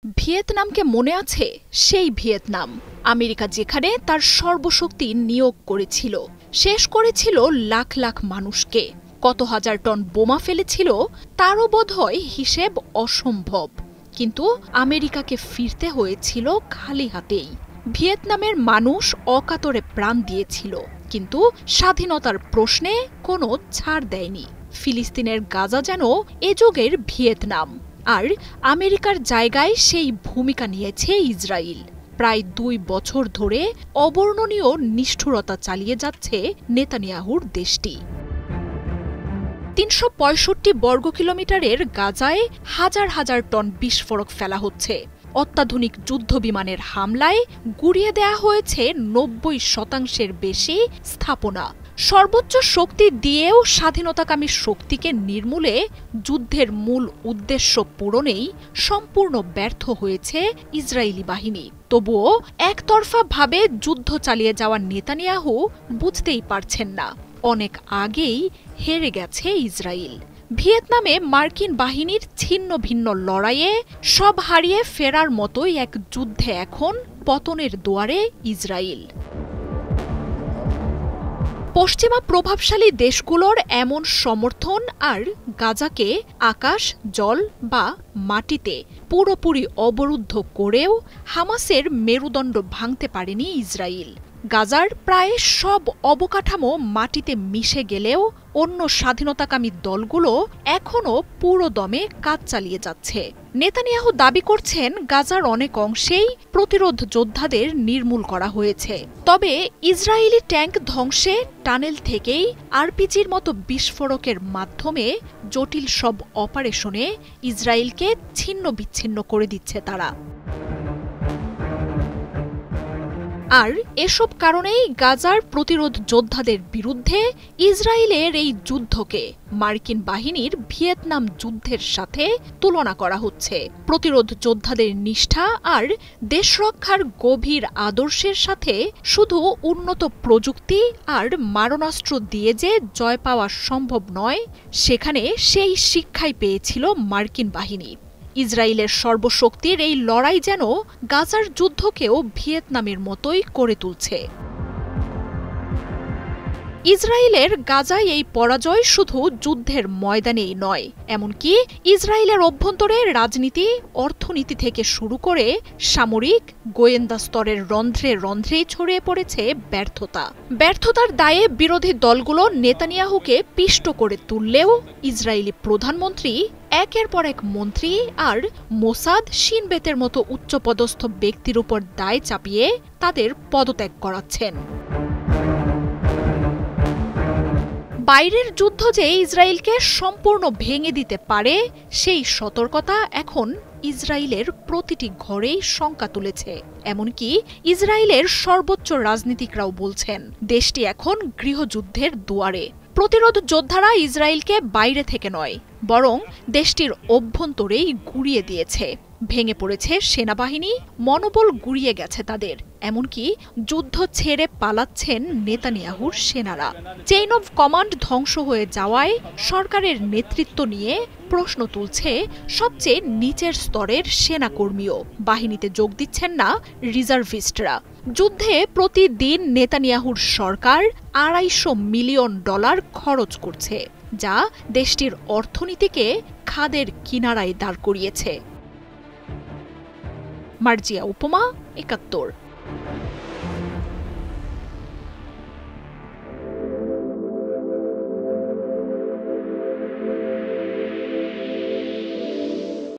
ভিয়েতনামকে মনে আছে? সেই ভিয়েতনাম, আমেরিকা যেখানে তার সর্বশক্তি নিয়োগ করেছিল, শেষ করেছিল লাখ লাখ মানুষকে, কত হাজার টন বোমা ফেলেছিল তারও বোধহয় হিসেব অসম্ভব। কিন্তু আমেরিকাকে ফিরতে হয়েছিল খালি হাতেই। ভিয়েতনামের মানুষ অকাতরে প্রাণ দিয়েছিল, কিন্তু স্বাধীনতার প্রশ্নে কোনো ছাড় দেয়নি। ফিলিস্তিনের গাজা যেন এ যুগের ভিয়েতনাম, আর আমেরিকার জায়গায় সেই ভূমিকা নিয়েছে ইসরায়েল। প্রায় ২ বছর ধরে অবর্ণনীয় নিষ্ঠুরতা চালিয়ে যাচ্ছে নেতানিয়াহুর দেশটি। ৩৬৫ বর্গ কিলোমিটারের গাজায় হাজার হাজার টন বিস্ফোরক ফেলা হচ্ছে। অত্যাধুনিক যুদ্ধবিমানের হামলায় গুঁড়িয়ে দেয়া হয়েছে ৯০% বেশি স্থাপনা। সর্বোচ্চ শক্তি দিয়েও স্বাধীনতাকামী শক্তিকে নির্মূলে যুদ্ধের মূল উদ্দেশ্য পূরণেই সম্পূর্ণ ব্যর্থ হয়েছে ইসরায়েলি বাহিনী। তবুও একতরফাভাবে যুদ্ধ চালিয়ে যাওয়া নেতানিয়াহু বুঝতেই পারছেন না, অনেক আগেই হেরে গেছে ইসরায়েল। ভিয়েতনামে মার্কিন বাহিনীর ছিন্ন ভিন্ন লড়াইয়ে সব হারিয়ে ফেরার মতোই এক যুদ্ধে এখন পতনের দুয়ারে ইসরায়েল। পশ্চিমা প্রভাবশালী দেশগুলোর এমন সমর্থন আর গাজাকে আকাশ, জল বা মাটিতে পুরোপুরি অবরুদ্ধ করেও হামাসের মেরুদণ্ড ভাঙতে পারেনি ইসরায়েল। গাজার প্রায় সব অবকাঠামো মাটিতে মিশে গেলেও অন্য স্বাধীনতাকামী দলগুলো এখনও পুরোদমে কাজ চালিয়ে যাচ্ছে। নেতানিয়াহু দাবি করছেন গাজার অনেক অংশেই প্রতিরোধ যোদ্ধাদের নির্মূল করা হয়েছে। তবে ইসরায়েলি ট্যাঙ্ক ধ্বংসে, টানেল থেকেই আরপিজির মতো বিস্ফোরকের মাধ্যমে জটিল সব অপারেশনে ইসরায়েলকে ছিন্ন বিচ্ছিন্ন করে দিচ্ছে তারা। আর এসব কারণেই গাজার প্রতিরোধ যোদ্ধাদের বিরুদ্ধে ইসরায়েলের এই যুদ্ধকে মার্কিন বাহিনীর ভিয়েতনাম যুদ্ধের সাথে তুলনা করা হচ্ছে। প্রতিরোধ যোদ্ধাদের নিষ্ঠা আর দেশরক্ষার গভীর আদর্শের সাথে শুধু উন্নত প্রযুক্তি আর মারণাস্ত্র দিয়ে যে জয় পাওয়া সম্ভব নয়, সেখানে সেই শিক্ষাই পেয়েছিল মার্কিন বাহিনী। ইসরায়েলের সর্বশক্তির এই লড়াই যেন গাজার যুদ্ধকেও ভিয়েতনামের মতোই করে তুলছে। ইসরায়েলের গাজায় এই পরাজয় শুধু যুদ্ধের ময়দানেই নয়, এমনকি ইসরায়েলের অভ্যন্তরে রাজনীতি, অর্থনীতি থেকে শুরু করে সামরিক, গোয়েন্দা স্তরের রন্ধ্রে রন্ধ্রেই ছড়িয়ে পড়েছে ব্যর্থতা। ব্যর্থতার দায়ে বিরোধী দলগুলো নেতানিয়াহুকে পিষ্ট করে তুললেও ইসরায়েলি প্রধানমন্ত্রী, একের পর এক মন্ত্রী আর মোসাদ, শিন বেতের মতো উচ্চপদস্থ ব্যক্তির উপর দায় চাপিয়ে তাদের পদত্যাগ করাচ্ছেন। বাইরের যুদ্ধ যে ইসরায়েলকে সম্পূর্ণ ভেঙে দিতে পারে, সেই সতর্কতা এখন ইসরায়েলের প্রতিটি ঘরেই শঙ্কা তুলেছে। এমনকি ইসরায়েলের সর্বোচ্চ রাজনীতিকরাও বলছেন দেশটি এখন গৃহযুদ্ধের দুয়ারে। প্রতিরোধ যোদ্ধারা ইসরায়েলকে বাইরে থেকে নয়, বরং দেশটির অভ্যন্তরেই গুঁড়িয়ে দিয়েছে। ভেঙে পড়েছে সেনাবাহিনী, মনোবল গুঁড়িয়ে গেছে তাদের। এমনকি যুদ্ধ ছেড়ে পালাচ্ছেন নেতানিয়াহুর সেনারা। চেইন অব কমান্ড ধ্বংস হয়ে যাওয়ায় সরকারের নেতৃত্ব নিয়ে প্রশ্ন তুলছে সবচেয়ে নিচের স্তরের সেনাকর্মীও। বাহিনীতে যোগ দিচ্ছেন না রিজার্ভিস্টরা। যুদ্ধে প্রতিদিন নেতানিয়াহুর সরকার $২৫০ মিলিয়ন খরচ করছে, যা দেশটির অর্থনীতিকে খাদের কিনারায় দাঁড় করিয়েছে। মার্জিয়া উপমা, ৭১।